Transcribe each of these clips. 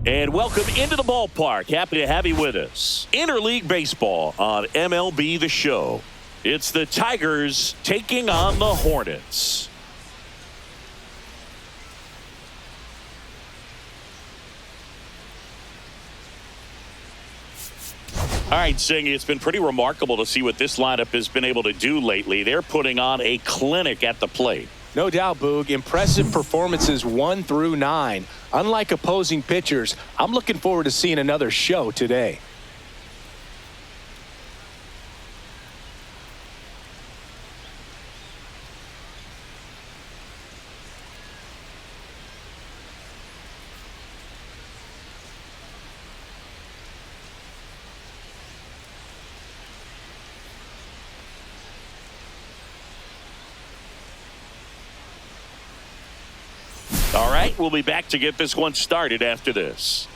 And welcome into the ballpark. Happy to have you with us. Interleague baseball on MLB The Show. It's the Tigers taking on the Hornets. All right, Singh, it's been pretty remarkable to see what this lineup has been able to do lately. They're putting on a clinic at the plate. No doubt, Boog. Impressive performances 1 through 9. Unlike opposing pitchers, I'm looking forward to seeing another show today. All right, we'll be back to get this one started after this.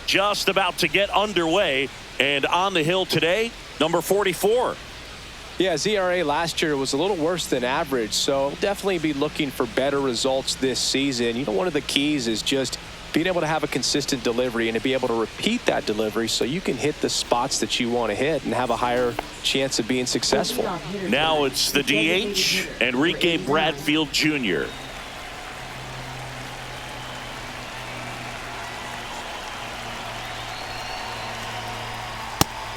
Just about to get underway, and on the hill today, number 44. Yeah, ZRA last year was a little worse than average, so definitely be looking for better results this season. You know, one of the keys is just being able to have a consistent delivery and to be able to repeat that delivery so you can hit the spots that you want to hit and have a higher chance of being successful. Now it's the DH, Enrique Bradfield Jr.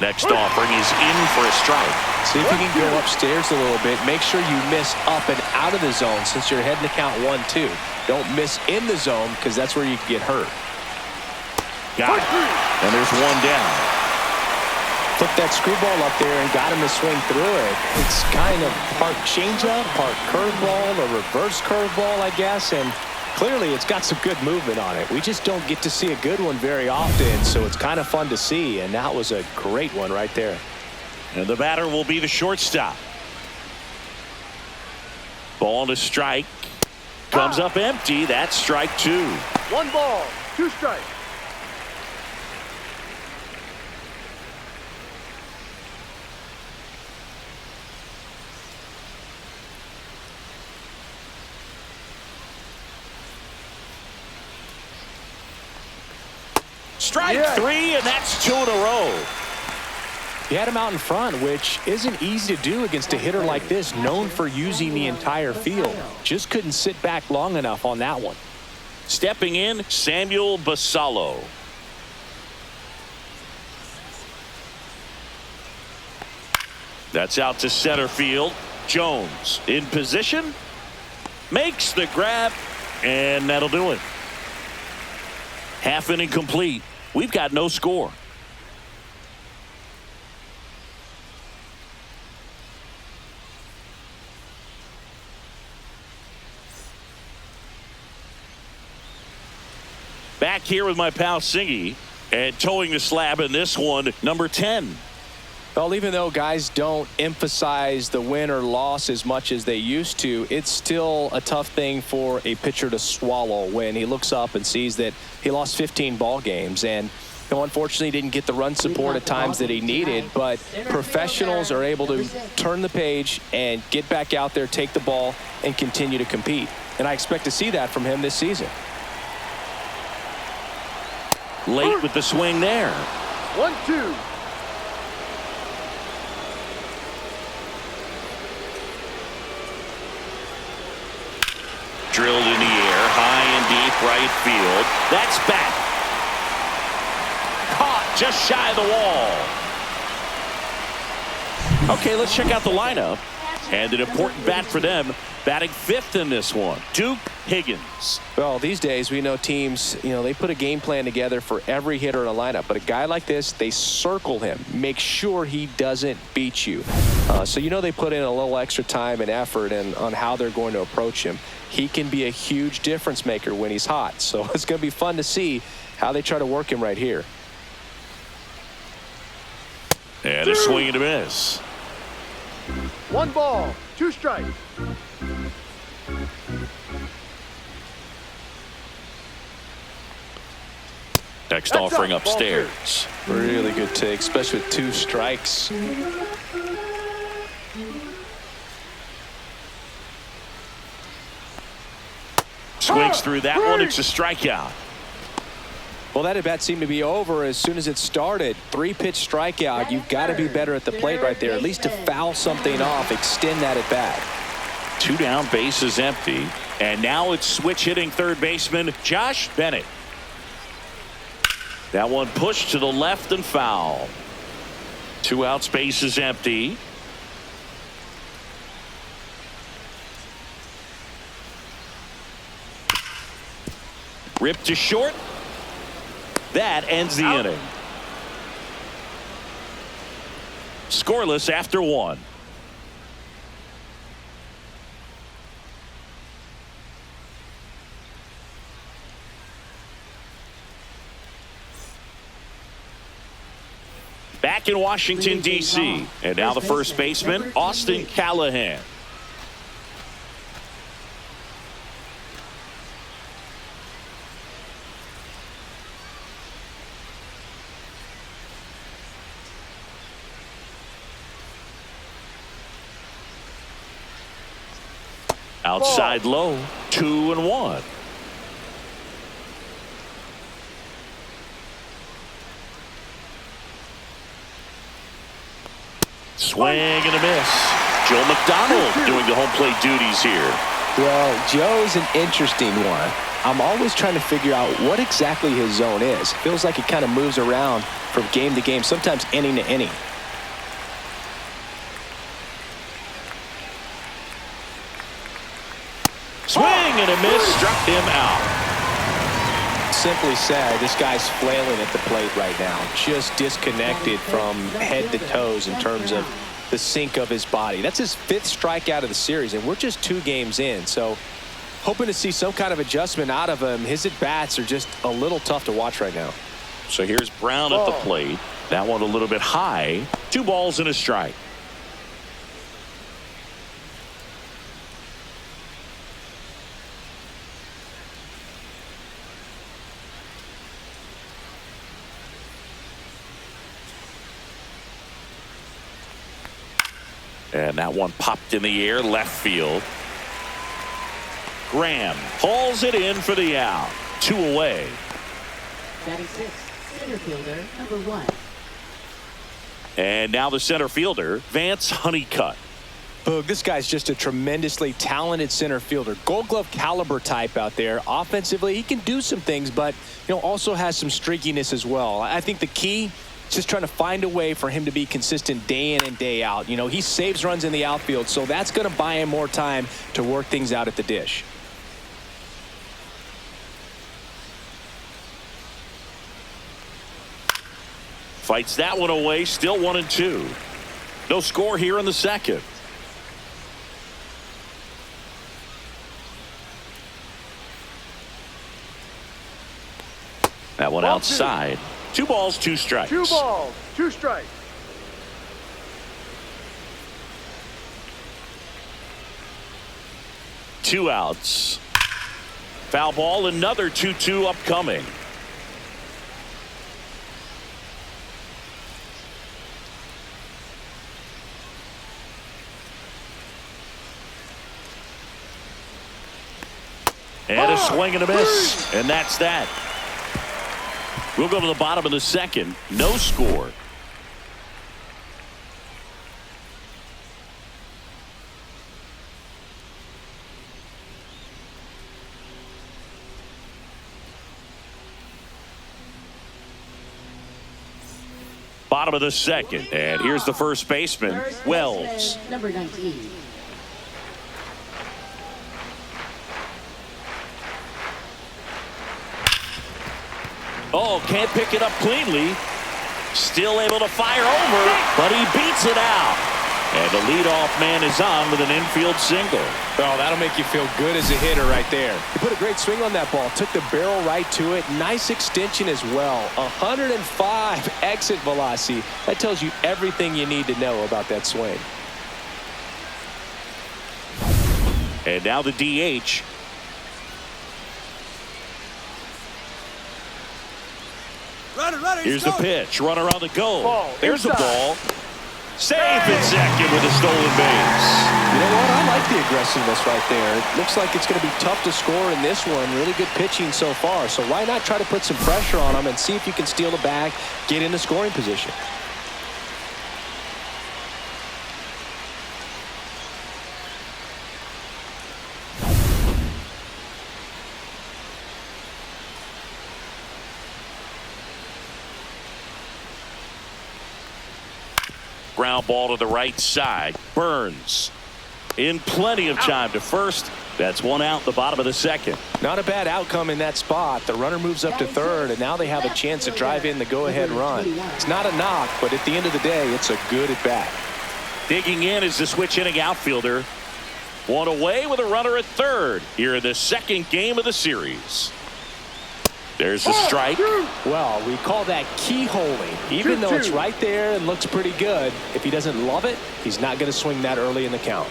Next offering is in for a strike. See if you can go upstairs a little bit. Make sure you miss up and out of the zone since you're heading to count 1-2. Don't miss in the zone because that's where you can get hurt. Got it. And there's one down. Put that screwball up there and got him to swing through it. It's kind of part changeup, part curveball, a reverse curveball, I guess. And clearly it's got some good movement on it. We just don't get to see a good one very often, so it's kind of fun to see. And that was a great one right there. And the batter will be the shortstop. Ball to strike. Comes up empty. That's strike 2. 1 ball, 2 strikes. Strike 3, and that's 2 in a row. He had him out in front, which isn't easy to do against a hitter like this, known for using the entire field. Just couldn't sit back long enough on that one. Stepping in, Samuel Basallo. That's out to center field. Jones in position. Makes the grab, and that'll do it. Half inning complete. We've got no score. Back here with my pal Singy, and towing the slab in this one, number 10. Well, even though guys don't emphasize the win or loss as much as they used to, it's still a tough thing for a pitcher to swallow when he looks up and sees that he lost 15 ball games. And unfortunately didn't get the run support at times that he needed, but professionals are able to turn the page and get back out there, take the ball, and continue to compete. And I expect to see that from him this season. Late with the swing there. 1-2. Drilled in the air, high and deep right field. That's back. Caught just shy of the wall. Okay, let's check out the lineup. And an important bat for them, batting 5th in this one, Duke Higgins. Well, these days we know teams, they put a game plan together for every hitter in a lineup. But a guy like this, they circle him, make sure he doesn't beat you. So they put in a little extra time and effort on how they're going to approach him. He can be a huge difference maker when he's hot. So it's going to be fun to see how they try to work him right here. And a swing and a miss. 1 ball, 2 strikes. Next offering upstairs. Really good take, especially with 2 strikes. swings through that one. It's a strikeout. Well, that at bat seemed to be over as soon as it started. 3-pitch strikeout. You've got to be better at the plate right there, at least to foul something off, extend that at bat. 2 down, bases empty. And now it's switch hitting third baseman Josh Bennett. That one pushed to the left and foul. 2 outs, bases empty. Ripped to short. That ends the inning. Scoreless after 1. Back in Washington, D.C. And now the first baseman, Austin Callahan. Outside low, 2-1. Swing and a miss. Joe McDonald doing the home plate duties here. Well, Joe's an interesting one. I'm always trying to figure out what exactly his zone is. Feels like it kind of moves around from game to game, sometimes inning to inning. Swing and a miss, struck him out. Simply said, this guy's flailing at the plate right now, just disconnected from head to toes in terms of the sink of his body. That's his 5th strikeout of the series, and we're just 2 games in. So hoping to see some kind of adjustment out of him. His at-bats are just a little tough to watch right now. So here's Brown at the plate. That one a little bit high. 2 balls and a strike. And that one popped in the air, left field. Graham hauls it in for the out. 2 away. 96, center fielder, number 1. And now the center fielder, Vance Honeycutt. Boog, this guy's just a tremendously talented center fielder. Gold Glove caliber type out there. Offensively, he can do some things, but also has some streakiness as well. I think the key is just trying to find a way for him to be consistent day in and day out. He saves runs in the outfield, so that's going to buy him more time to work things out at the dish. Fights that one away, still 1-2. No score here in the second. That one outside. 2 balls, 2 strikes. 2 balls, 2 strikes. Two outs. Foul ball, another 2-2 upcoming. And a swing and a miss. And that's that. We'll go to the bottom of the second. No score. Bottom of the second. And here's the first baseman, Wells. Number 19. Oh, can't pick it up cleanly. Still able to fire over, but he beats it out. And the leadoff man is on with an infield single. Oh, that'll make you feel good as a hitter right there. He put a great swing on that ball. Took the barrel right to it. Nice extension as well. 105 exit velocity. That tells you everything you need to know about that swing. And now the DH. Runner, Here's the pitch. Runner on the go. Ball, There's the inside. ball. Safe at second with a stolen base. You know what? I like the aggressiveness right there. It looks like it's going to be tough to score in this one. Really good pitching so far. So why not try to put some pressure on them and see if you can steal the bag, get into scoring position. Ground ball to the right side. Burns in plenty of time to first. That's one out in the bottom of the second. Not a bad outcome in that spot. The runner moves up to third, and now they have a chance to drive in the go-ahead run. It's not a knock, but at the end of the day, it's a good at-bat. Digging in is the switch hitting outfielder. One away with a runner at third here in the second game of the series. There's a strike. Well, we call that keyholing. Even though it's right there and looks pretty good, if he doesn't love it, he's not going to swing that early in the count.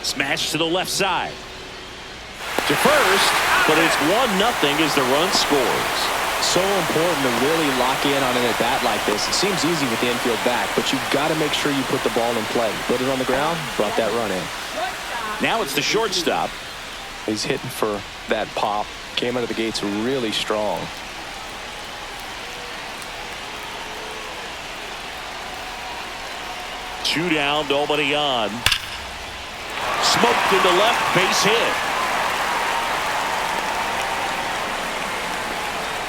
Smash to the left side. To first, but it's 1-0 as the run scores. So important to really lock in on an at-bat like this. It seems easy with the infield back, but you've got to make sure you put the ball in play. Put it on the ground, brought that run in. Now it's the shortstop. He's hitting for that pop. Came out of the gates really strong. Two down, nobody on. Smoked into left, base hit.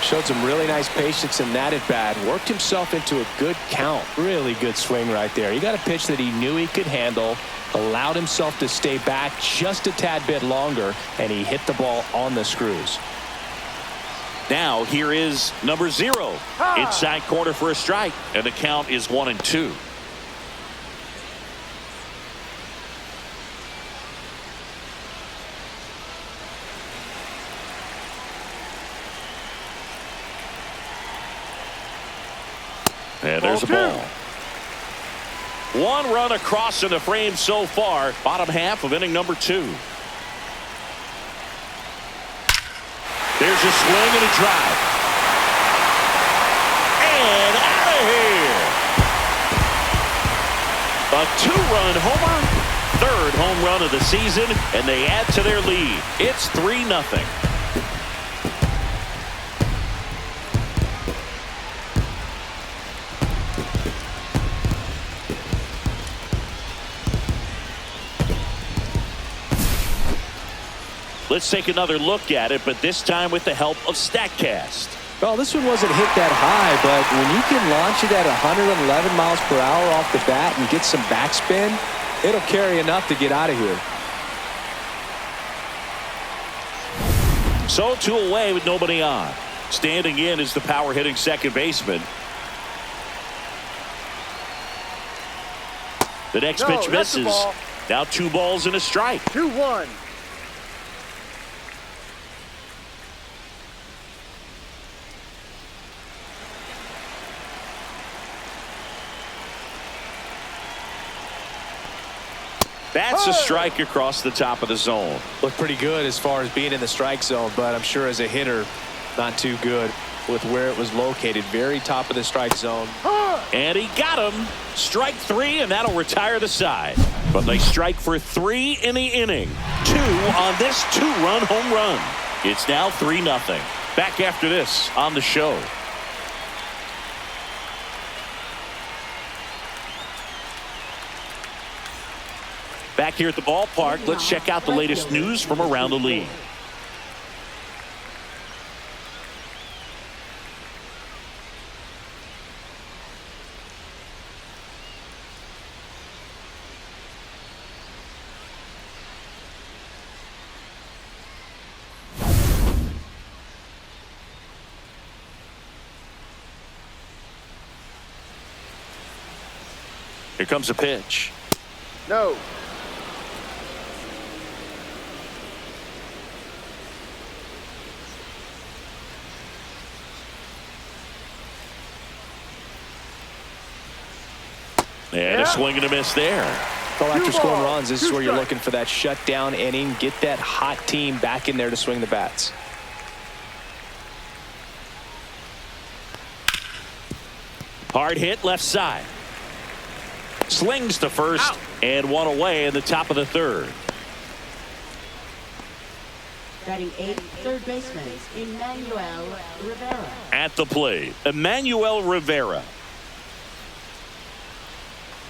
Showed some really nice patience in that at bat. Worked himself into a good count. Really good swing right there. He got a pitch that he knew he could handle. Allowed himself to stay back just a tad bit longer, and he hit the ball on the screws. Now here is number 0. Inside corner for a strike, and the count is 1-2. And there's a ball. One run across in the frame so far. Bottom half of inning number 2. There's a swing and a drive. And out of here. A 2-run homer. Third home run of the season, and they add to their lead. It's 3-0. Let's take another look at it, but this time with the help of StatCast. Well, this one wasn't hit that high, but when you can launch it at 111 miles per hour off the bat and get some backspin, it'll carry enough to get out of here. So 2 away with nobody on. Standing in is the power hitting second baseman. The next pitch misses. Now 2 balls and a strike. 2-1. That's a strike across the top of the zone. Looked pretty good as far as being in the strike zone, but I'm sure as a hitter, not too good with where it was located. Very top of the strike zone. And he got him. Strike 3, and that'll retire the side. But they strike for 3 in the inning. 2 on this 2-run home run. It's now 3-0. Back after this on the show. Back here at the ballpark, let's check out the latest news from around the league. Here comes a pitch. No. And a swing and a miss there. Well, after scoring runs, this is where you're looking for that shutdown inning. Get that hot team back in there to swing the bats. Hard hit left side. Slings to first and one away in the top of the third. Batting eighth, third baseman, Emmanuel Rivera. At the plate, Emmanuel Rivera.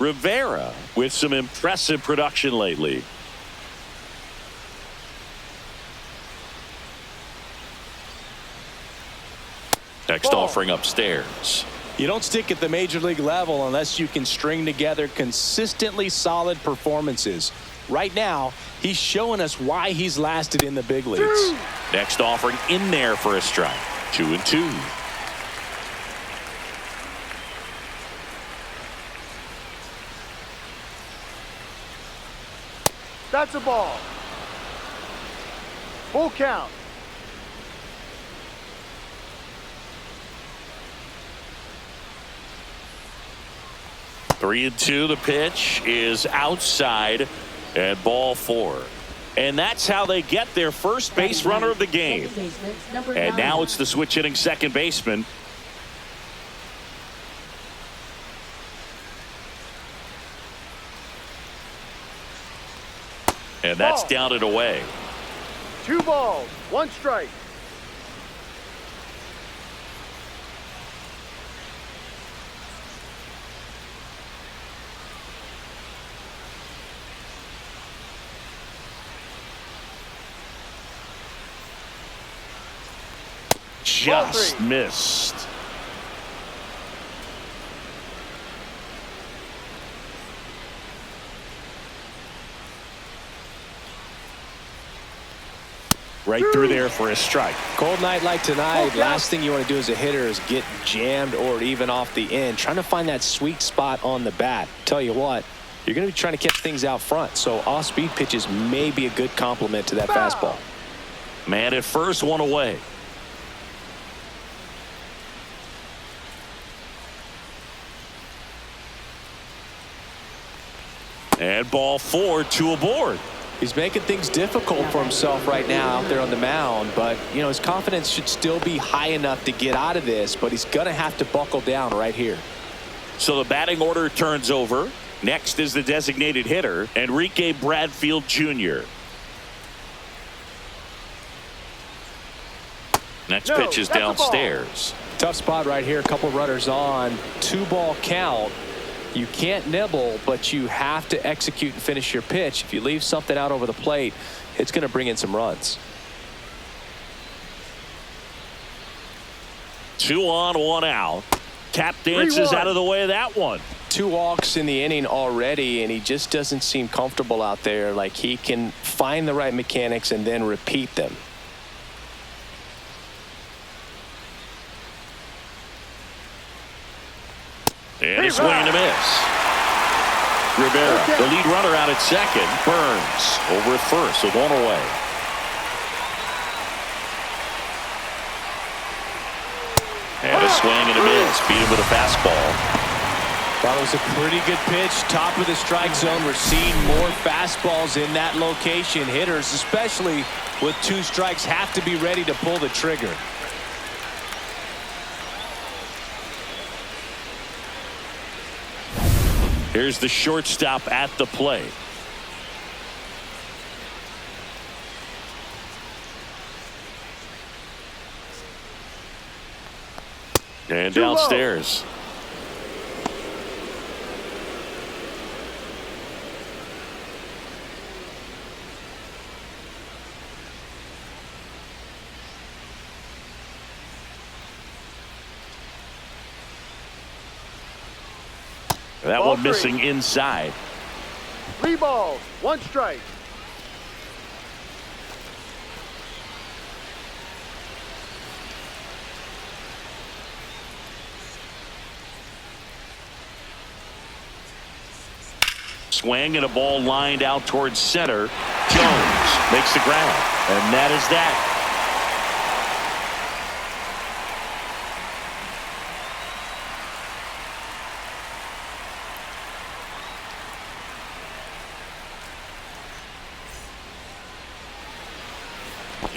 Rivera with some impressive production lately. Next offering upstairs. You don't stick at the major league level unless you can string together consistently solid performances. Right now, he's showing us why he's lasted in the big leagues. Next offering in there for a strike. 2-2. That's a ball. Full count. Three and two. The pitch is outside at ball 4. And that's how they get their first base runner of the game. And now it's the switch hitting second baseman. And that's down and away. 2 balls, 1 strike. Just missed. Right through there for a strike. Cold night like tonight, last thing you want to do as a hitter is get jammed or even off the end. Trying to find that sweet spot on the bat. Tell you what, you're going to be trying to catch things out front. So off-speed pitches may be a good complement to that fastball. Man at first, one away. And ball 4, 2 aboard. He's making things difficult for himself right now out there on the mound, but you know his confidence should still be high enough to get out of this, but he's gonna have to buckle down right here. So the batting order turns over. Next is the designated hitter, Enrique Bradfield Jr. Next pitch is downstairs. Tough spot right here. A couple runners on. 2-ball count. You can't nibble, but you have to execute and finish your pitch. If you leave something out over the plate, it's going to bring in some runs. 2 on, 1 out. Tap dances out of the way of that one. 2 walks in the inning already, and he just doesn't seem comfortable out there. Like he can find the right mechanics and then repeat them. And a swing and a miss. Rivera, the lead runner out at second. Burns over at first, so 1 away. And a swing and a miss. Beat him with a fastball. Thought it was a pretty good pitch. Top of the strike zone. We're seeing more fastballs in that location. Hitters, especially with 2 strikes, have to be ready to pull the trigger. Here's the shortstop at the plate. And downstairs. That one missing inside. 3 balls, 1 strike. Swing and a ball lined out towards center. Jones makes the grab, and that is that.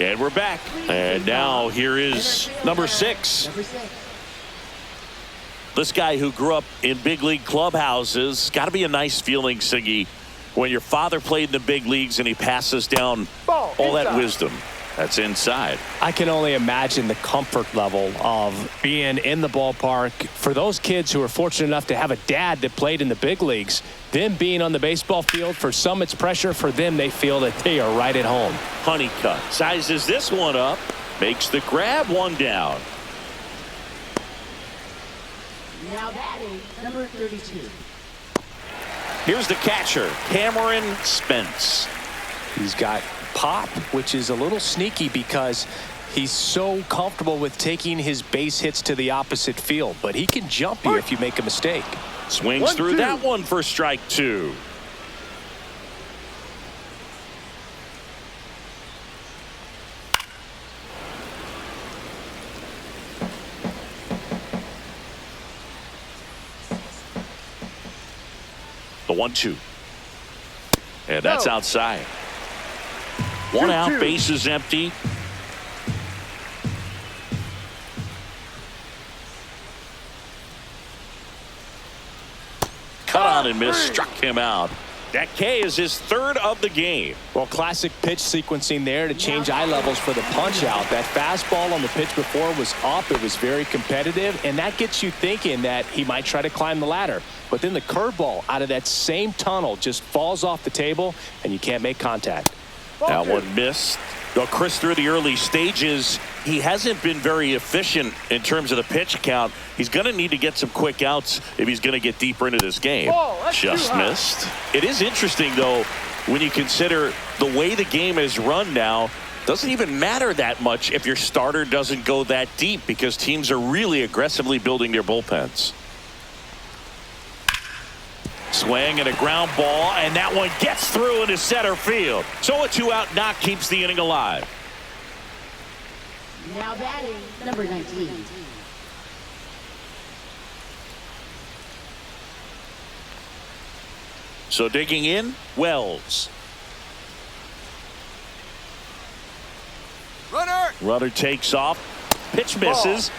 And we're back. And now here is number 6. This guy who grew up in big league clubhouses, got to be a nice feeling, Siggy, when your father played in the big leagues and he passes down Ball, all that inside. wisdom. That's inside. I can only imagine the comfort level of being in the ballpark. For those kids who are fortunate enough to have a dad that played in the big leagues, them being on the baseball field, for some it's pressure. For them, they feel that they are right at home. Honeycutt sizes this one up, makes the grab, one down. Now batting, number 32. Here's the catcher, Cameron Spence. He's got pop, which is a little sneaky because he's so comfortable with taking his base hits to the opposite field, but he can jump you if you make a mistake. Swings through 1-2. that one for strike two. The 1-2. And that's No. outside. One out, 2-2. base is empty. Cut on and missed, struck him out. That K is his third of the game. Well, classic pitch sequencing there to change eye levels for the punch out. That fastball on the pitch before was up. It was very competitive, and that gets you thinking that he might try to climb the ladder. But then the curveball out of that same tunnel just falls off the table, and you can't make contact. That one missed. Well, Chris, through the early stages, he hasn't been very efficient in terms of the pitch count. He's going to need to get some quick outs if he's going to get deeper into this game. Ball, that's Just too high. missed. It is interesting, though, when you consider the way the game is run now. Doesn't even matter that much if your starter doesn't go that deep because teams are really aggressively building their bullpens. Swing and a ground ball, and that one gets through into center field. So a two-out knock keeps the inning alive. Now batting, number 19. So digging in, Wells. Runner takes off. Pitch misses.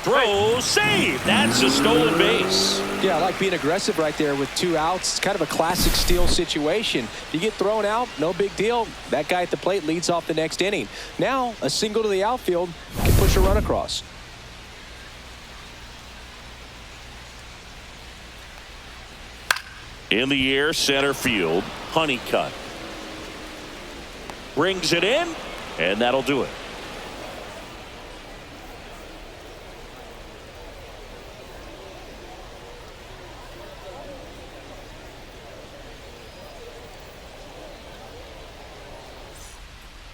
Throws, save. That's a stolen base. Yeah, I like being aggressive right there with two outs. It's kind of a classic steal situation. You get thrown out, no big deal. That guy at the plate leads off the next inning. Now, a single to the outfield can push a run across. In the air, center field, Honeycutt. Brings it in, and that'll do it.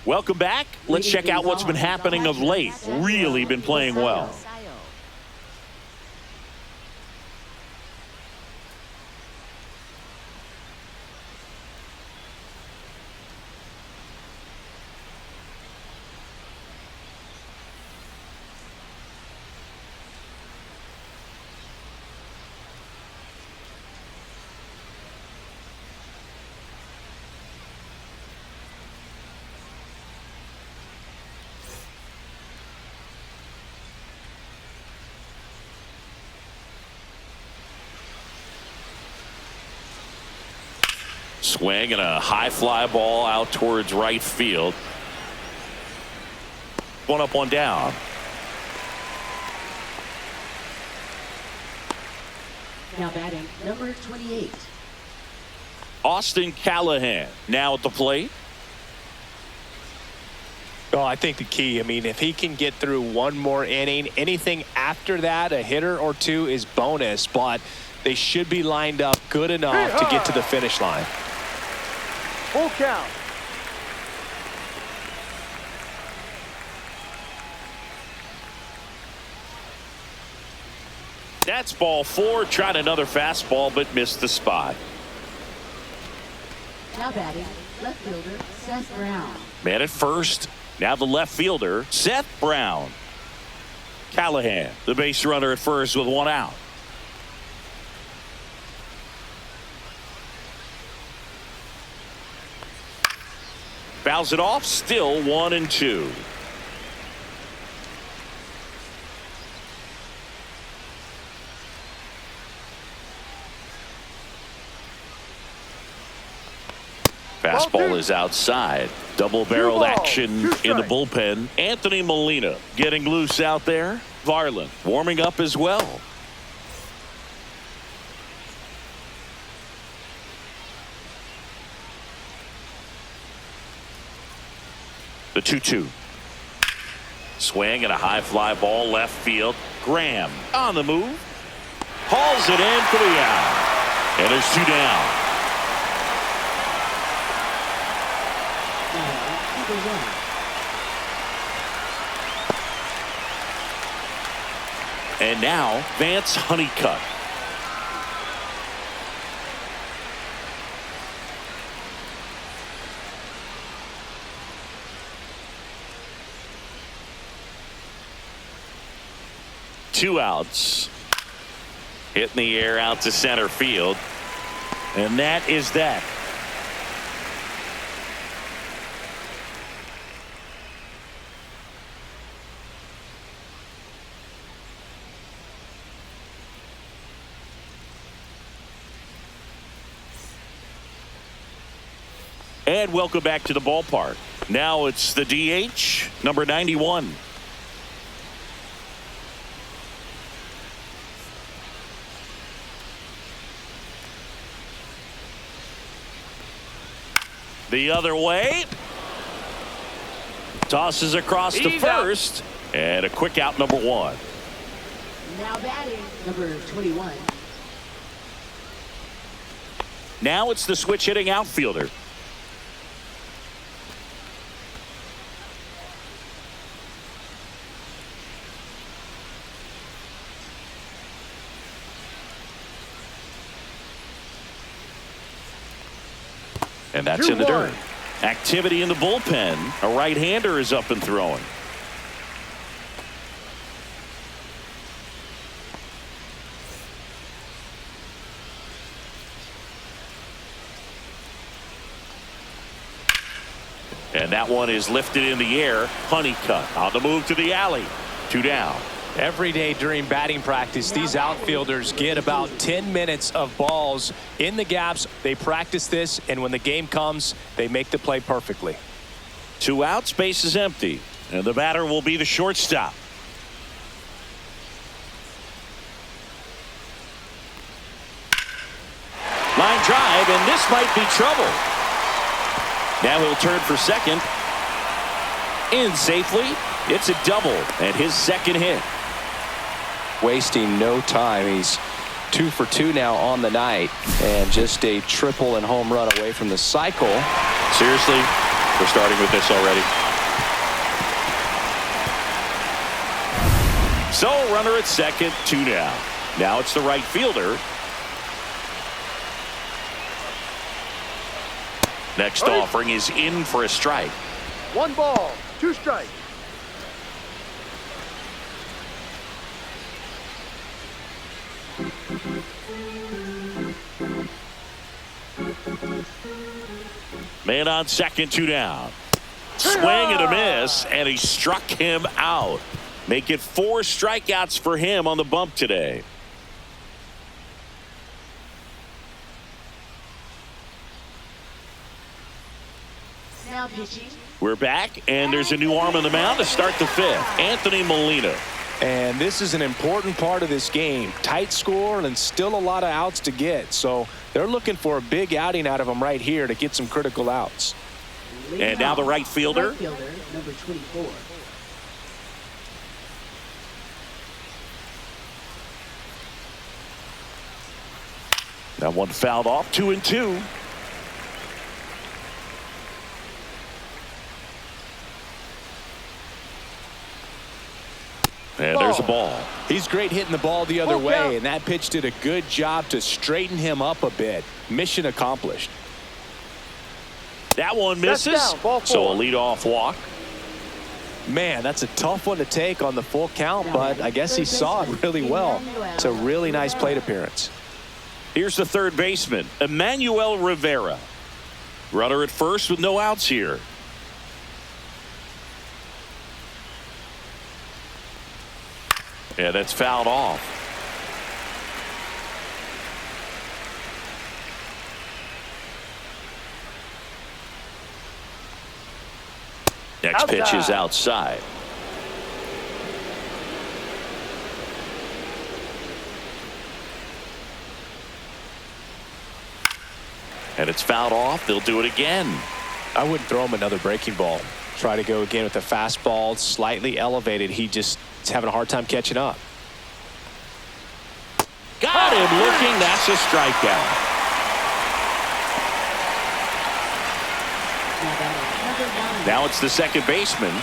Welcome back. Let's check out what's been happening of late. Really been playing well. Swing and a high fly ball out towards right field. One up, one down. Now batting, number 28. Austin Callahan now at the plate. Oh, I think the key, I mean, if he can get through one more inning, anything after that, a hitter or two is bonus, but they should be lined up good enough to get to the finish line. Full count. That's ball four. Tried another fastball, but missed the spot. Now batting, left fielder, Seth Brown. Man at first. Now the left fielder, Seth Brown. Callahan, the base runner at first with one out. Fouls it off, still 1-2. Fastball is outside. Double-barreled balls, action 2 in the strikes. bullpen. Anthony Molina getting loose out there. Varland warming up as well. The 2-2. Swing and a high fly ball left field. Graham on the move. Hauls it in for the out. And there's 2 down. And now Vance Honeycutt. Two outs. Hit in the air out to center field. And that is that. And welcome back to the ballpark. Now it's the DH, number 91. The other way. Tosses across to first. And a quick out, number 1. Now batting, number 21. Now it's the switch hitting outfielder. And that's in the dirt. Activity in the bullpen. A right-hander is up and throwing. And that one is lifted in the air. Honeycutt on the move to the alley. 2 down. Every day during batting practice, these outfielders get about 10 minutes of balls in the gaps. They practice this, and when the game comes, they make the play perfectly. 2 outs, base is empty, and the batter will be the shortstop. Line drive, and this might be trouble. Now he'll turn for second. In safely. It's a double, and his second hit. Wasting no time. He's 2 for 2 now on the night, and just a triple and home run away from the cycle. Seriously, we're starting with this already. So runner at second, 2 down. Now it's the right fielder. Next offering is in for a strike. 1 ball, 2 strikes. Man on second, 2 down. Swing and a miss, and he struck him out. Make it 4 strikeouts for him on the bump today. Now pitching. We're back, and there's a new arm on the mound to start the 5th. Anthony Molina. And this is an important part of this game. Tight score and still a lot of outs to get. So they're looking for a big outing out of him right here to get some critical outs. And now the right fielder. Right fielder, number 24. That one fouled off, 2-2. And there's a ball. He's great hitting the ball the other Full way, count. and that pitch did a good job to straighten him up a bit. Mission accomplished. That one That's misses. down, ball So a 4. leadoff walk. Man, that's a tough one to take on the full count, but I guess he saw it really well. It's a really nice plate appearance. Here's the third baseman, Emmanuel Rivera. Runner at first with no outs here. And that's fouled off. Next pitch is outside. And it's fouled off. They'll do it again. I wouldn't throw him another breaking ball. Try to go again with the fastball, slightly elevated. He just is having a hard time catching up. Got him looking. That's a strikeout. Now it's the second baseman.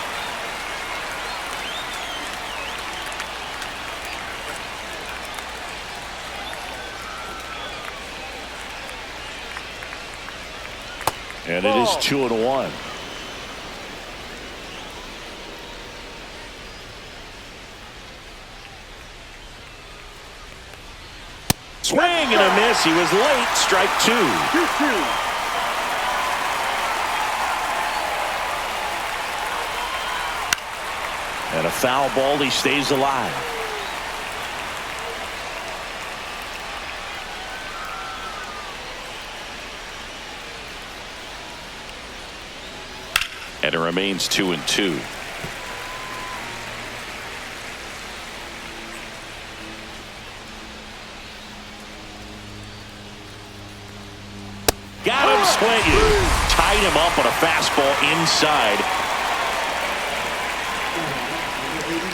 And it is 2-1. Swing and a miss. He was late. Strike two. 2-2. And a foul ball. He stays alive. And it remains 2-2. Got him swinging. Tied him up on a fastball inside.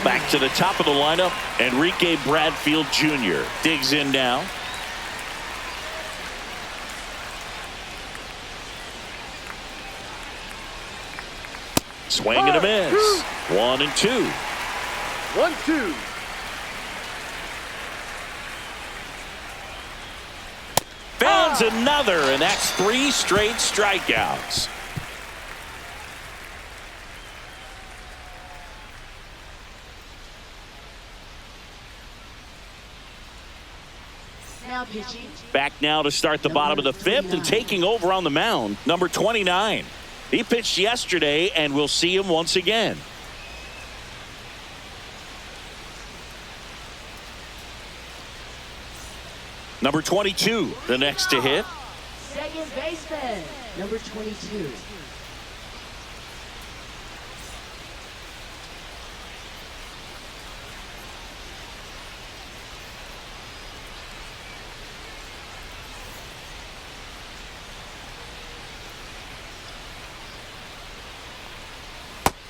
Back to the top of the lineup. Enrique Bradfield Jr. digs in now. Swing and a miss. 1-2. 1-2. Fans another, and that's 3 straight strikeouts. Now pitching. Back now to start the bottom of the 5th and taking over on the mound, number 29. He pitched yesterday, and we'll see him once again. Number 22, the next to hit. Second baseman, number 22.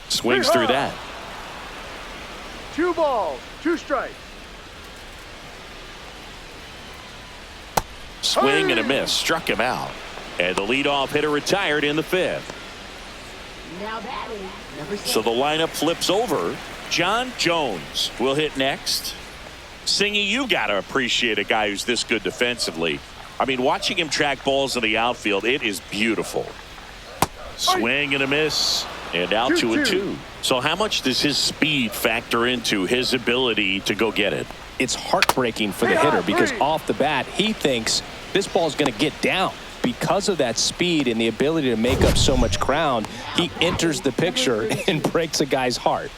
Swings through that. 2 balls, 2 strikes. Swing and a miss. Struck him out. And the leadoff hitter retired in the 5th. Now batting, number 7. So the lineup flips over. John Jones will hit next. Singy, you got to appreciate a guy who's this good defensively. I mean, watching him track balls in the outfield, it is beautiful. Swing and a miss. And out 2-2. So how much does his speed factor into his ability to go get it? It's heartbreaking for the hitter because off the bat, he thinks this ball's going to get down. Because of that speed and the ability to make up so much ground, he enters the picture and breaks a guy's heart.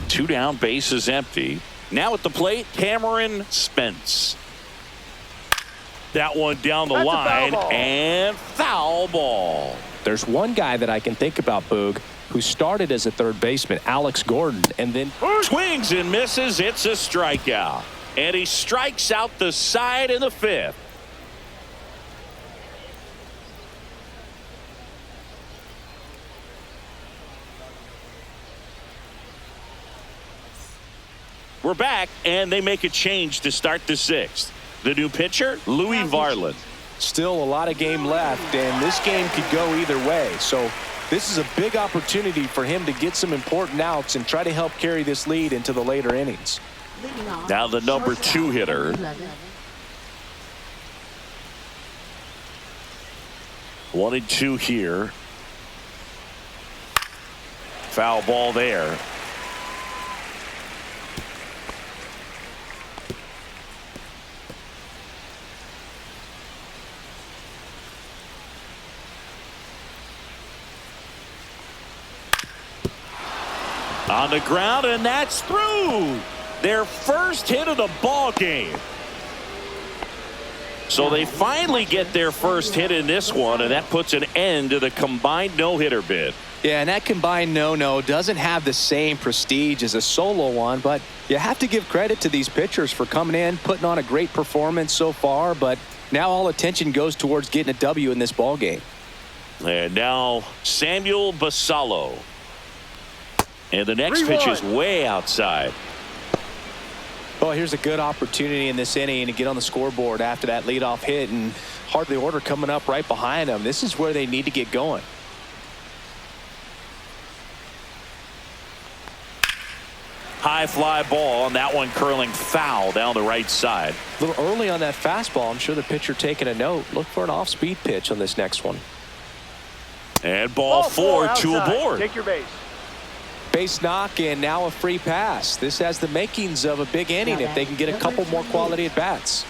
Two down, bases empty. Now at the plate, Cameron Spence. That one down the line, and foul ball. There's one guy that I can think about, Boog, who started as a third baseman, Alex Gordon, and then swings and misses. It's a strikeout. And he strikes out the side in the 5th. We're back, and they make a change to start the 6th. The new pitcher, Louis Varland. Still a lot of game left, and this game could go either way. So this is a big opportunity for him to get some important outs and try to help carry this lead into the later innings. Now the number 2 hitter. 1-2 here. Foul ball there. On the ground, and that's through. Their first hit of the ball game. So they finally get their first hit in this one, and that puts an end to the combined no-hitter bid. Yeah, and that combined no-no doesn't have the same prestige as a solo one, but you have to give credit to these pitchers for coming in, putting on a great performance so far, but now all attention goes towards getting a W in this ball game. And now Samuel Basallo. And the next pitch is way outside. Well, here's a good opportunity in this inning to get on the scoreboard after that leadoff hit, and hardly order coming up right behind them. This is where they need to get going. High fly ball, and that one curling foul down the right side. A little early on that fastball. I'm sure the pitcher taking a note. Look for an off-speed pitch on this next one. And ball four, two outside. aboard. Take your base. Base knock, and now a free pass. This has the makings of a big inning if they can get a couple more quality at bats.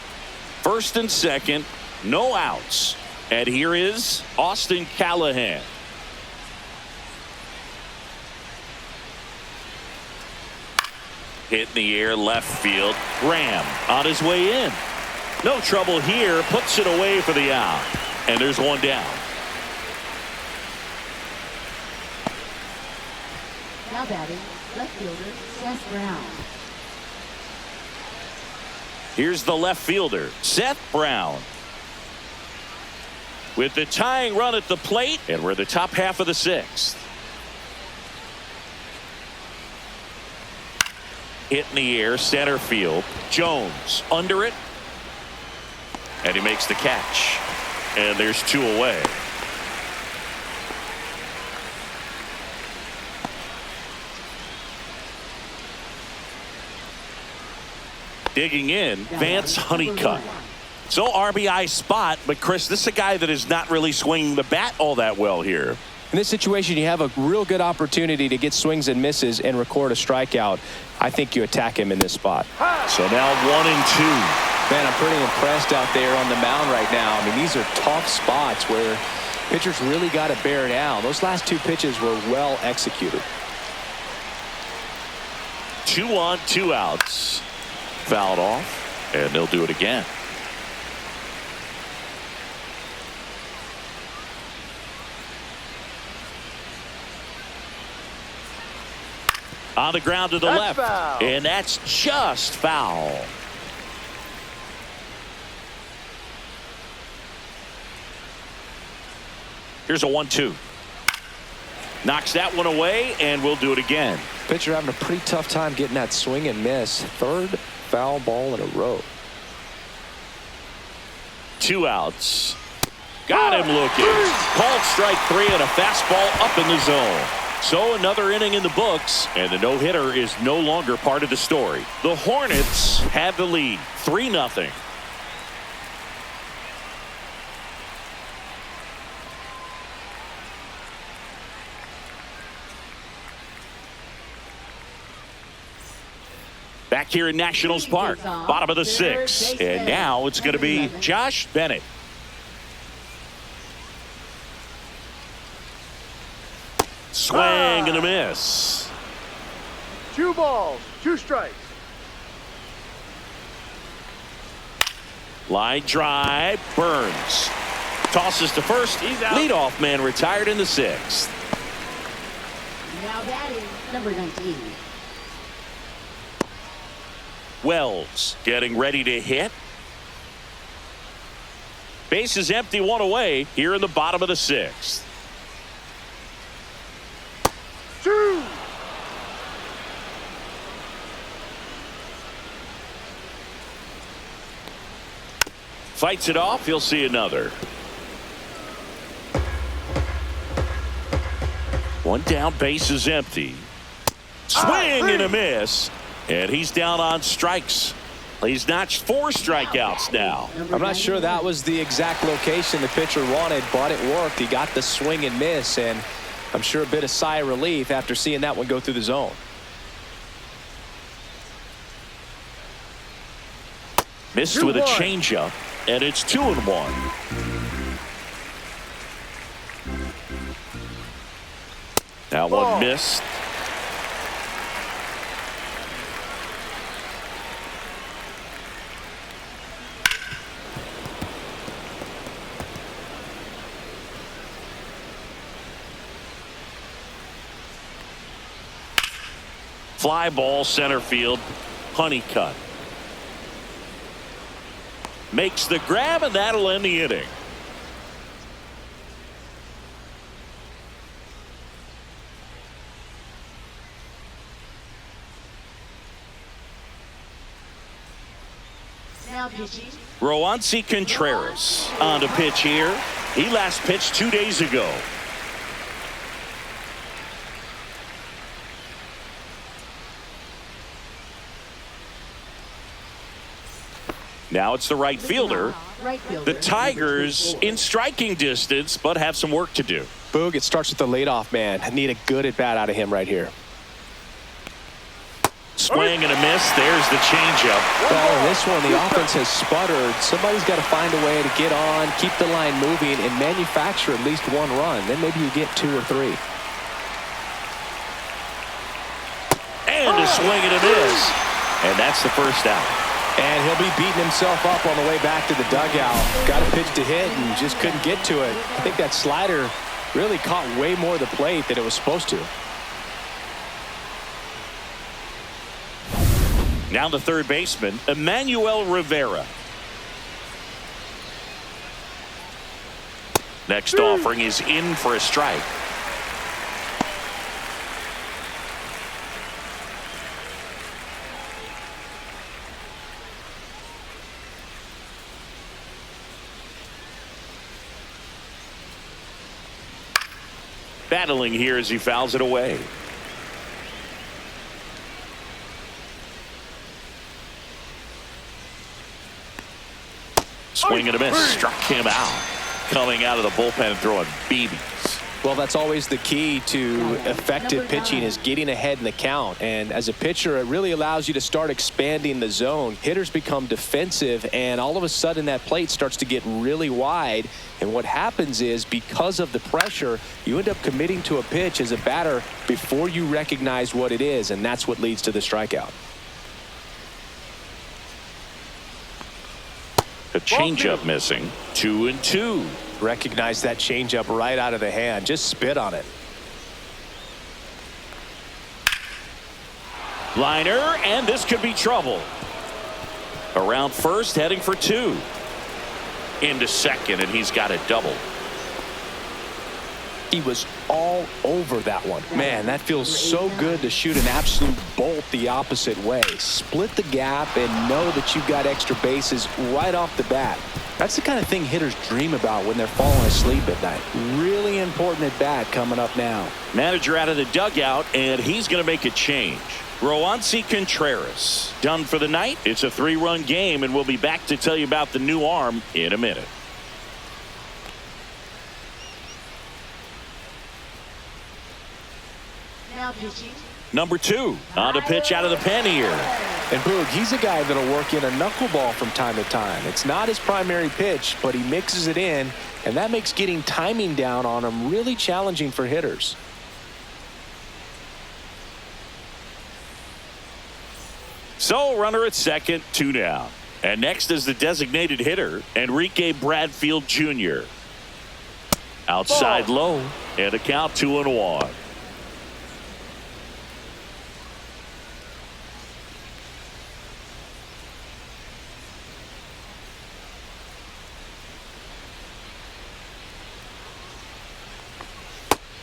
First and second, no outs. And here is Austin Callahan. Hit in the air, left field. Graham on his way in. No trouble here, puts it away for the out. And there's one down. Now batting, left fielder, Seth Brown. Here's the left fielder, Seth Brown. With the tying run at the plate, and we're the top half of the sixth. Hit in the air, center field. Jones under it. And he makes the catch. And there's two away. Digging in, Vance Honeycutt. So RBI spot, but Chris, this is a guy that is not really swinging the bat all that well here. In this situation, you have a real good opportunity to get swings and misses and record a strikeout. I think you attack him in this spot. So now 1-2. Man, I'm pretty impressed out there on the mound right now. I mean, these are tough spots where pitchers really got to bear down. Those last two pitches were well executed. 2 on, 2 outs. Fouled off, and they'll do it again. On the ground to the That's left, foul. and that's just foul. Here's a 1-2. Knocks that one away, and we'll do it again. Pitcher having a pretty tough time getting that swing and miss. Third foul ball in a row. 2 outs. Got him looking. Called strike 3 and a fastball up in the zone. So another inning in the books, and the no-hitter is no longer part of the story. The Hornets have the lead, 3-0. Back here in Nationals Park, bottom of the 6th, and now it's going to be Josh Bennett. Swing and a miss. 2 balls, 2 strikes. Line drive, Burns. Tosses to first. He's out. Leadoff man retired in the 6th. Now batting, number 19. Wells getting ready to hit. Base is empty, 1 away here in the bottom of the 6th. 2. Fights it off. He'll see another. 1 down, base is empty. Swing and a miss. And he's down on strikes. He's notched 4 strikeouts now. I'm not sure that was the exact location the pitcher wanted, but it worked. He got the swing and miss, and I'm sure a bit of sigh of relief after seeing that one go through the zone. Missed with a changeup, and it's 2-1. Now one missed. Fly ball center field. Honeycutt makes the grab, and that'll end the inning. Now pitching. Roansy Contreras on to pitch here. He last pitched 2 days ago. Now it's the right fielder. The Tigers in striking distance, but have some work to do. Boog, it starts with the leadoff man. I need a good at bat out of him right here. Swing and a miss. There's the changeup. Well, in this one, the offense has sputtered. Somebody's got to find a way to get on, keep the line moving, and manufacture at least one run. Then maybe you get 2 or 3. And a swing and a miss. And that's the first out. And he'll be beating himself up on the way back to the dugout. Got a pitch to hit and just couldn't get to it. I think that slider really caught way more of the plate than it was supposed to. Now the third baseman, Emmanuel Rivera. Next offering is in for a strike. Battling here as he fouls it away. Swing and a miss. Struck him out. Coming out of the bullpen and throwing BBs. Well, that's always the key to effective pitching, is getting ahead in the count. And as a pitcher, it really allows you to start expanding the zone. Hitters become defensive, and all of a sudden that plate starts to get really wide. And what happens is, because of the pressure, you end up committing to a pitch as a batter before you recognize what it is, and that's what leads to the strikeout. The changeup missing. 2-2. Recognize that changeup right out of the hand. Just spit on it. Liner, and this could be trouble. Around first, heading for 2. Into second, and he's got a double. He was all over that one. Man, that feels so good to shoot an absolute bolt the opposite way. Split the gap and know that you've got extra bases right off the bat. That's the kind of thing hitters dream about when they're falling asleep at night. Really important at bat coming up now. Manager out of the dugout, and he's going to make a change. Roansy Contreras done for the night. It's a 3-run game, and we'll be back to tell you about the new arm in a minute. Now pitching. Number 2 on to pitch out of the pen here. And Boog, he's a guy that'll work in a knuckleball from time to time. It's not his primary pitch, but he mixes it in, and that makes getting timing down on him really challenging for hitters. So runner at second, 2 down. And next is the designated hitter, Enrique Bradfield Jr. Outside low, and a count 2-1.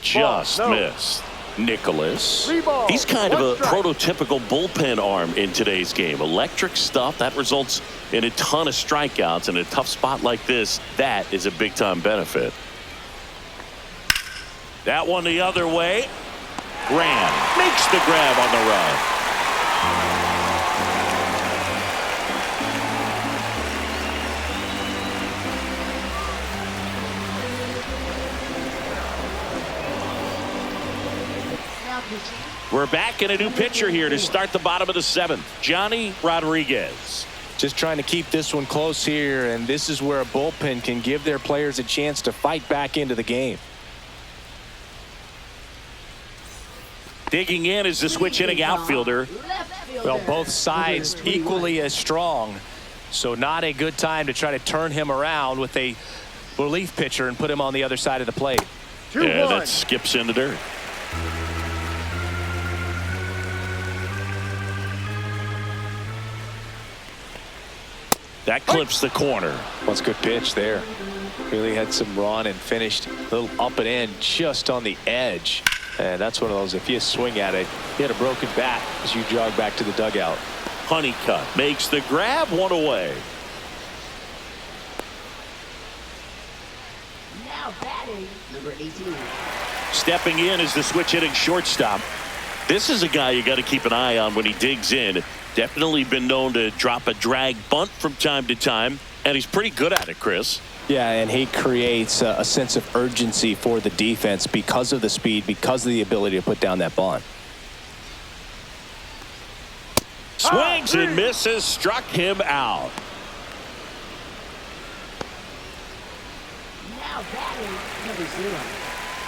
Just missed. Nicholas. He's kind of a prototypical bullpen arm in today's game. Electric stuff that results in a ton of strikeouts. In a tough spot like this, that is a big-time benefit. That one the other way. Graham makes the grab on the run. We're back in a new pitcher here to start the bottom of the 7th. Johnny Rodriguez. Just trying to keep this one close here, and this is where a bullpen can give their players a chance to fight back into the game. Digging in is the switch hitting outfielder. Well, both sides equally as strong, so not a good time to try to turn him around with a relief pitcher and put him on the other side of the plate. Yeah, that skips in the dirt. That clips the corner. That's a good pitch there. Really had some run and finished a little up and in just on the edge. And that's one of those, if you swing at it, you had a broken bat as you jog back to the dugout. Honeycutt makes the grab, one away. Now batting, number 18. Stepping in is the switch hitting shortstop. This is a guy you got to keep an eye on when he digs in. Definitely been known to drop a drag bunt from time to time, and he's pretty good at it, Chris. Yeah, and he creates a sense of urgency for the defense because of the speed, because of the ability to put down that bunt. Swings and misses, struck him out. Now batting, number 0.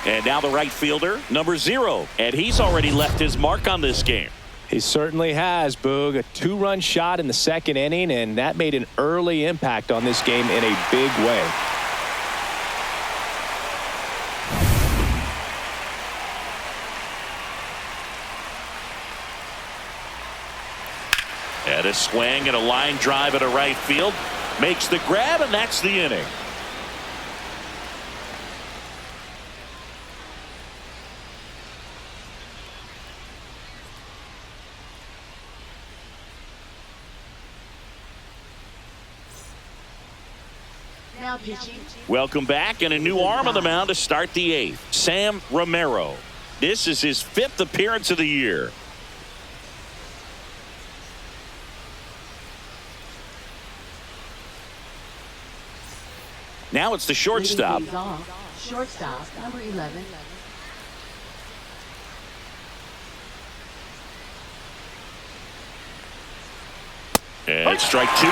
And now the right fielder, number 0. And he's already left his mark on this game. He certainly has, Boog. A 2-run shot in the second inning, and that made an early impact on this game in a big way. And a swing and a line drive at a right field. Makes the grab, and that's the inning. Now pitching. Welcome back, and a new arm on the mound to start the 8th. Sam Romero. This is his 5th appearance of the year. Now it's the shortstop. Shortstop, number 11. And strike 2.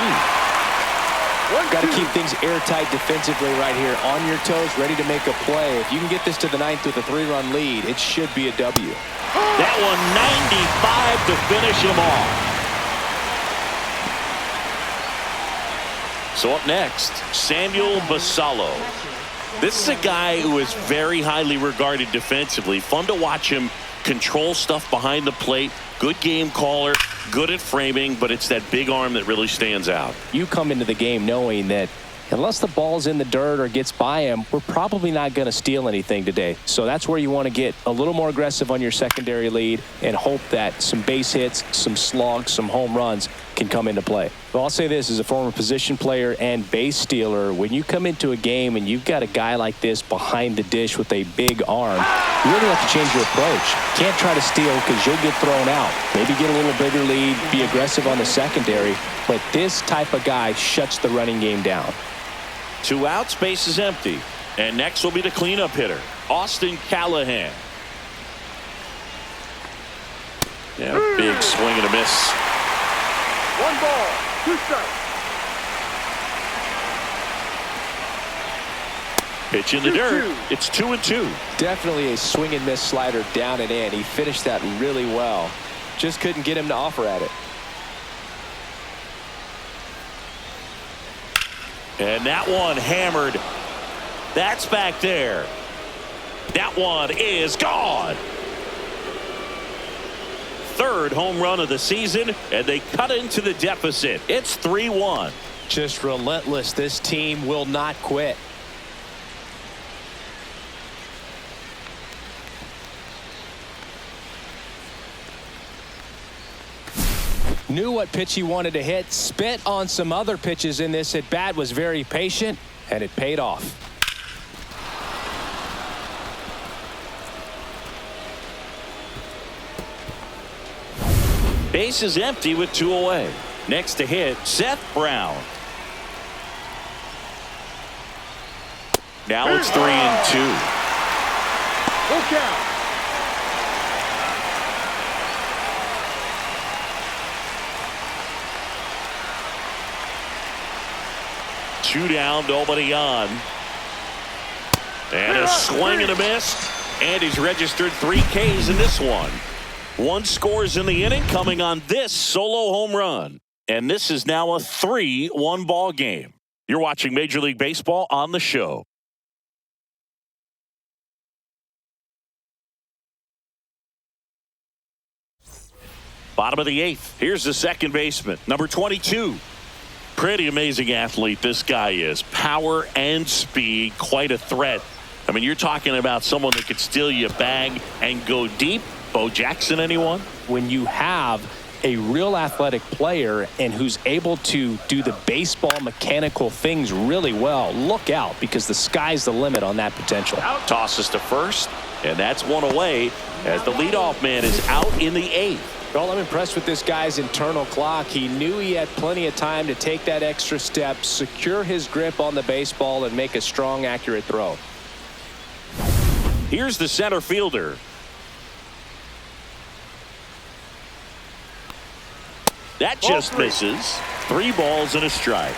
Got to keep things airtight defensively right here. On your toes, ready to make a play. If you can get this to the 9th with a 3-run lead, it should be a W. That one 95 to finish him off. So up next, Samuel Basallo. This is a guy who is very highly regarded defensively. Fun to watch him control stuff behind the plate. Good game caller, good at framing, but it's that big arm that really stands out. You come into the game knowing that unless the ball's in the dirt or gets by him, we're probably not going to steal anything today. So that's where you want to get a little more aggressive on your secondary lead and hope that some base hits, some slugs, some home runs can come into play. But I'll say this, as a former position player and base stealer, when you come into a game and you've got a guy like this behind the dish with a big arm, you really have to change your approach. Can't try to steal because you'll get thrown out. Maybe get a little bigger lead, be aggressive on the secondary, but this type of guy shuts the running game down. 2 outs, base is empty. And next will be the cleanup hitter, Austin Callahan. Yeah, big swing and a miss. 1 ball, 2 strikes. Pitch in the dirt. It's 2-2. Definitely a swing and miss slider down and in. He finished that really well. Just couldn't get him to offer at it. And that one hammered. That's back there. That one is gone. 3rd home run of the season, and they cut into the deficit. It's 3-1. Just relentless. This team will not quit. Knew what pitch he wanted to hit, spit on some other pitches in this at bat, was very patient, and it paid off. Base is empty with 2 away. Next to hit, Seth Brown. Now it's 3-2. Full count. Two down, nobody on. And a swing and a miss. And he's registered 3 Ks in this one. 1 scores in the inning coming on this solo home run. And this is now a 3-1 ball game. You're watching Major League Baseball on the show. Bottom of the 8th. Here's the second baseman, number 22. Pretty amazing athlete this guy is. Power and speed, quite a threat. I mean, you're talking about someone that could steal your bag and go deep. Bo Jackson, anyone? When you have a real athletic player and who's able to do the baseball mechanical things really well, look out, because the sky's the limit on that potential. Out tosses to first, and that's one away as the leadoff man is out in the 8th. Well, I'm impressed with this guy's internal clock. He knew he had plenty of time to take that extra step, secure his grip on the baseball, and make a strong, accurate throw. Here's the center fielder. That just misses. 3 balls and a strike.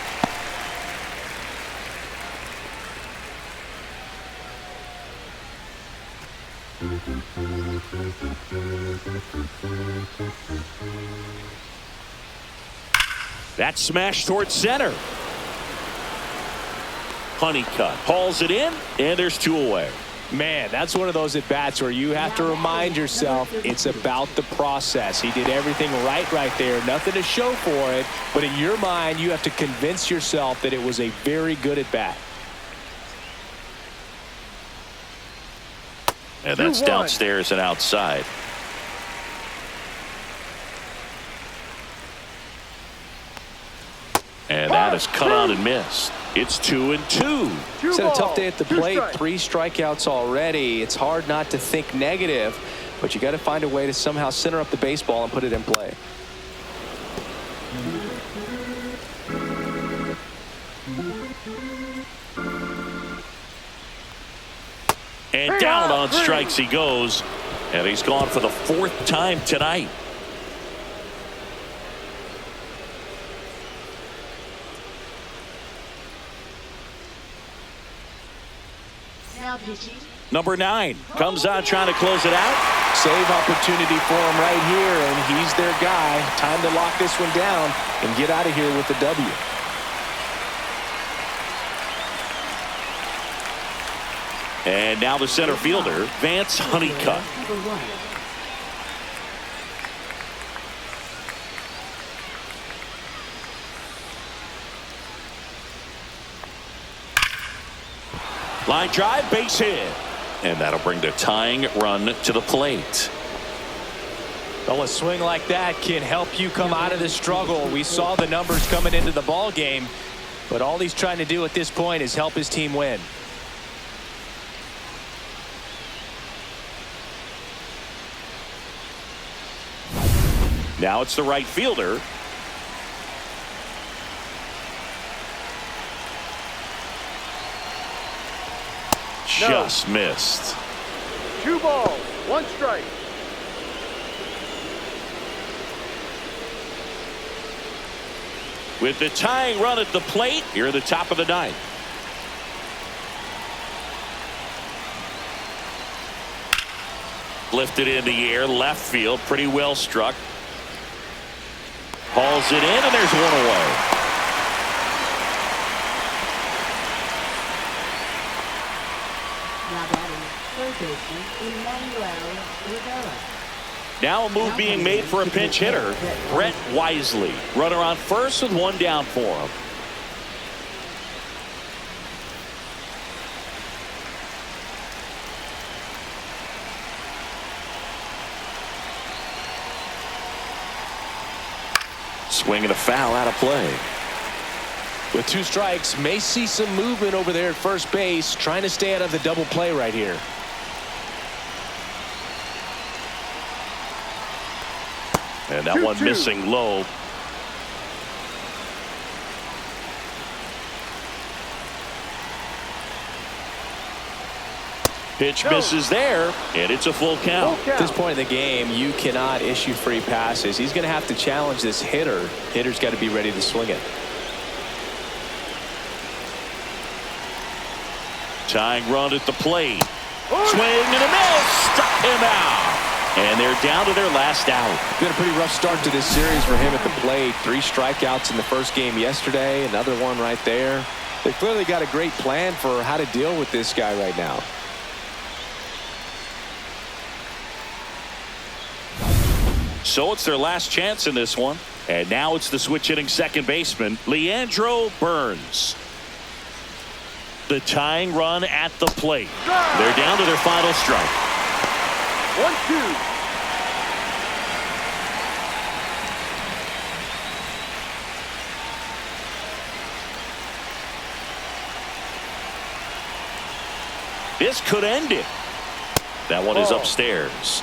That smash towards center. Honeycutt hauls it in, and there's 2 away. Man, that's one of those at-bats where you have to remind yourself it's about the process. He did everything right there. Nothing to show for it, but in your mind, you have to convince yourself that it was a very good at-bat. And that's downstairs and outside. And that is cut on and missed. It's 2-2. He's had a tough day at the plate. 3 strikeouts already. It's hard not to think negative, but you got to find a way to somehow center up the baseball and put it in play. And down on strikes he goes, and he's gone for the 4th time tonight. Number 9 comes on trying to close it out. Save opportunity for him right here, and he's their guy. Time to lock this one down and get out of here with the W. And now the center fielder, Vance Honeycutt. Line drive, base hit. And that'll bring the tying run to the plate. Well, a swing like that can help you come out of the struggle. We saw the numbers coming into the ball game, but all he's trying to do at this point is help his team win. Now it's the right fielder. Just missed. 2 balls, 1 strike. With the tying run at the plate, here at the top of the 9th. Lifted in the air, left field, pretty well struck. Hauls it in, and there's 1 away. Now a move being made for a pinch hitter, Brett Wisely. Runner on first with 1 down for him. Swing and a foul out of play. With 2 strikes, may see some movement over there at first base, trying to stay out of the double play right here. And that 1 missing low. Pitch misses there, and it's a full count. At this point in the game, you cannot issue free passes. He's going to have to challenge this hitter. Hitter's got to be ready to swing it. Tying run at the plate. Swing and a miss. Struck him out. And they're down to their last out. Been a pretty rough start to this series for him at the plate. 3 strikeouts in the first game yesterday. Another one right there. They clearly got a great plan for how to deal with this guy right now. So it's their last chance in this one. And now it's the switch hitting second baseman, Leandro Burns. The tying run at the plate. They're down to their final strike. 1-2. This could end it. That one is upstairs.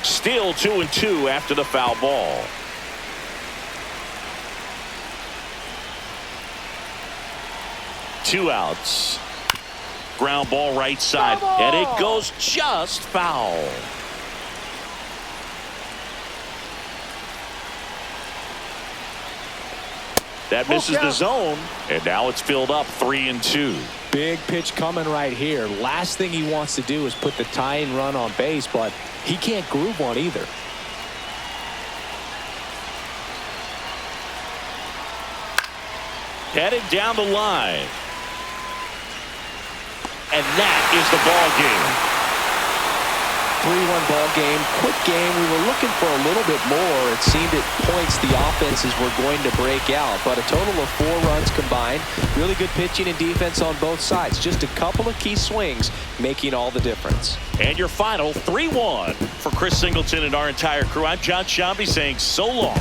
Still 2-2 after the foul ball. Two outs. Ground ball right side. And it goes just foul. That misses the zone, and now it's filled up 3-2. Big pitch coming right here. Last thing he wants to do is put the tying run on base, but he can't groove one either. Headed down the line. And that is the ball game. 3-1 ball game, quick game. We were looking for a little bit more. It seemed at points the offenses were going to break out, but a total of 4 runs combined. Really good pitching and defense on both sides. Just a couple of key swings making all the difference. And your final 3-1 for Chris Singleton and our entire crew. I'm John Shambi saying so long.